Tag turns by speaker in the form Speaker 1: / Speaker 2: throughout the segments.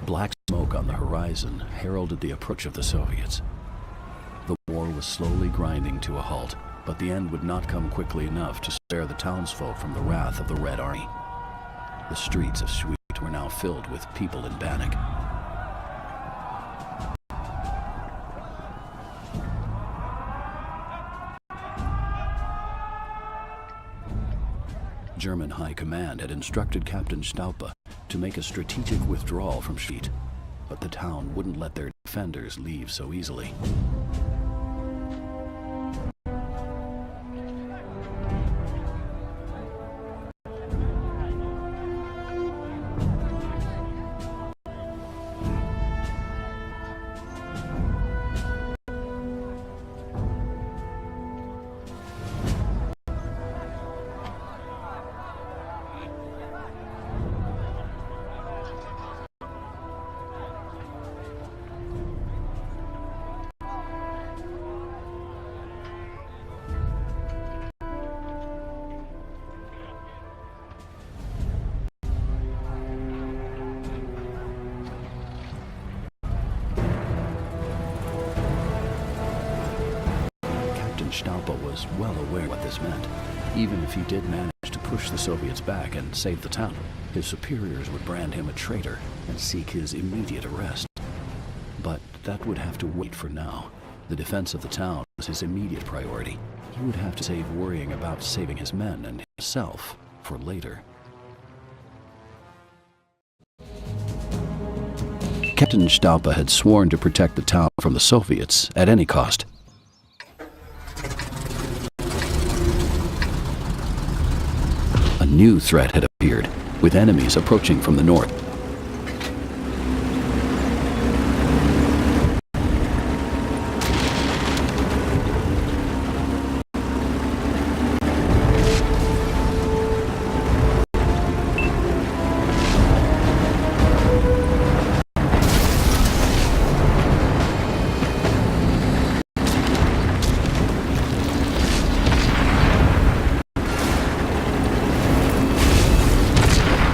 Speaker 1: Black smoke on the horizon heralded the approach of the Soviets. The war was slowly grinding to a halt, but the end would not come quickly enough to spare the townsfolk from the wrath of the Red Army. The streets of Schwedt were now filled with people in panic. German High Command had instructed Captain Staupe to make a strategic withdrawal from Schwedt, but the town wouldn't let their defenders leave so easily. Staupe was well aware what this meant. Even if he did manage to push the Soviets back and save the town, his superiors would brand him a traitor and seek his immediate arrest. But that would have to wait for now. The defense of the town was his immediate priority. He would have to save worrying about saving his men and himself for later. Captain Staupe had sworn to protect the town from the Soviets at any cost. A new threat had appeared, with enemies approaching from the north.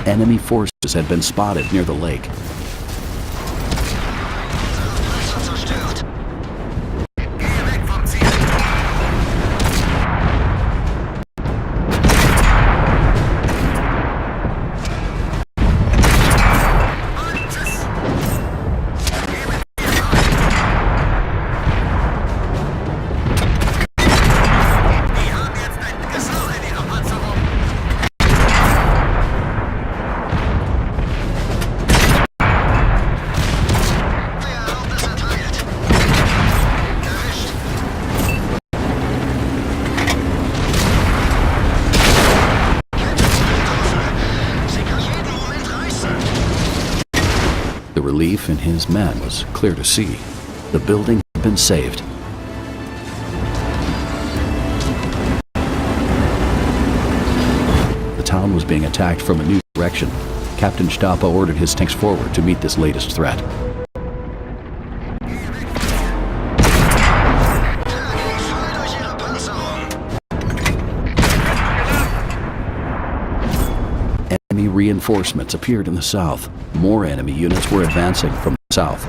Speaker 1: Enemy forces had been spotted near the lake. The relief in his men was clear to see. The building had been saved. The town was being attacked from a new direction. Captain Staupe ordered his tanks forward to meet this latest threat. Enemy reinforcements appeared in the south. More enemy units were advancing from the south.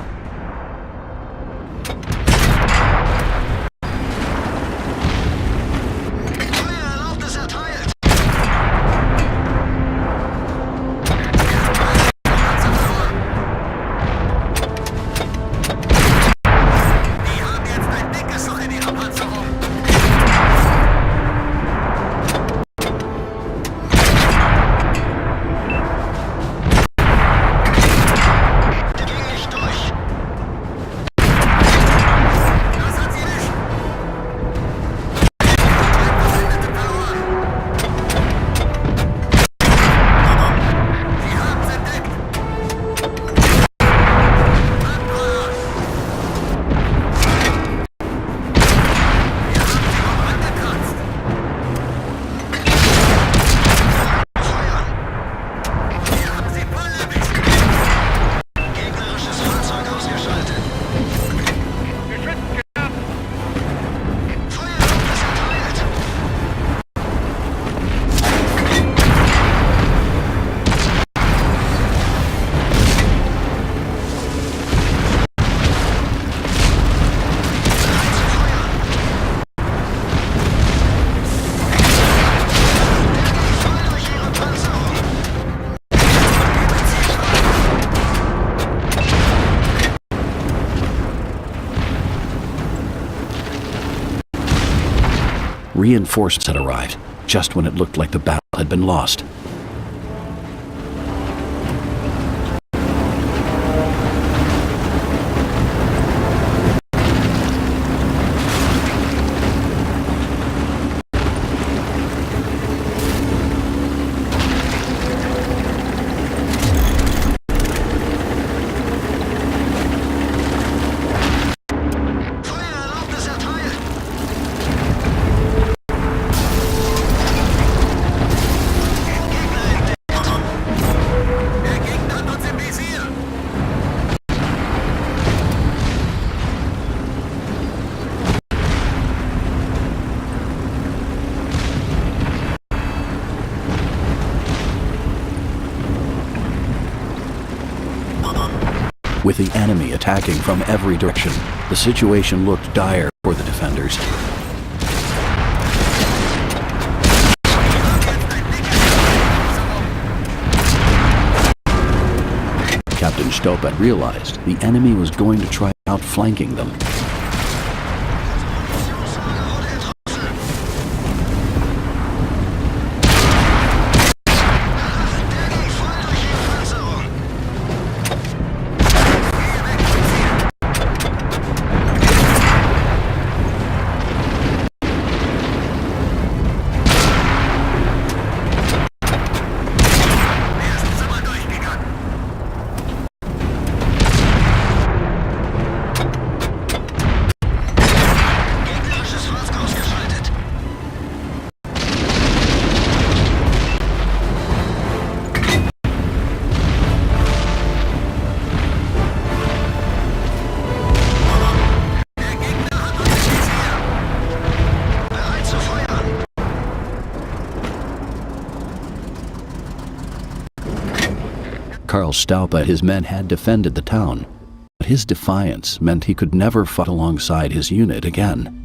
Speaker 1: Reinforcements had arrived, just when it looked like the battle had been lost. With the enemy attacking from every direction, the situation looked dire for the defenders. Captain Staupe realized the enemy was going to try outflanking them. Karl Staupe and his men had defended the town, but his defiance meant he could never fight alongside his unit again.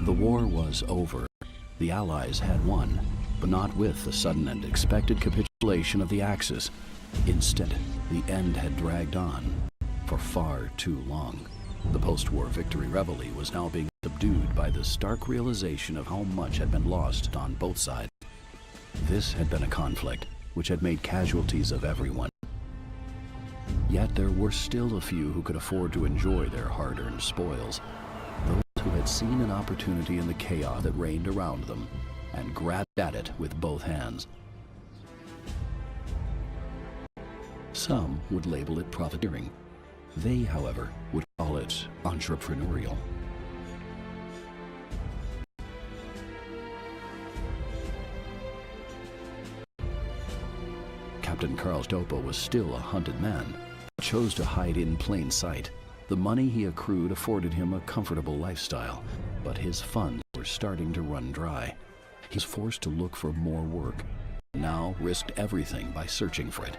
Speaker 1: The war was over. The Allies had won, but not with the sudden and expected capitulation of the Axis. Instead, the end had dragged on for far too long. The post-war victory reveille was now being subdued by the stark realization of how much had been lost on both sides. This had been a conflict which had made casualties of everyone. Yet there were still a few who could afford to enjoy their hard-earned spoils, those who had seen an opportunity in the chaos that reigned around them and grabbed at it with both hands. Some would label it profiteering. They, however, would call it entrepreneurial. Captain Karl Staupe was still a hunted man, but chose to hide in plain sight. The money he accrued afforded him a comfortable lifestyle, but his funds were starting to run dry. He was forced to look for more work, and now risked everything by searching for it.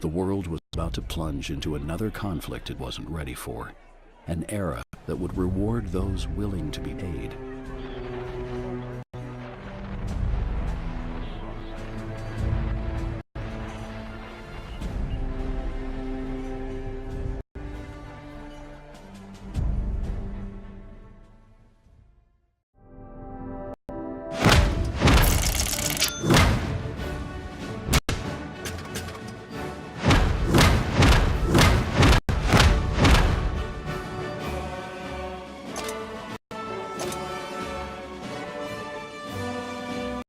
Speaker 1: The world was about to plunge into another conflict it wasn't ready for, an era that would reward those willing to be paid.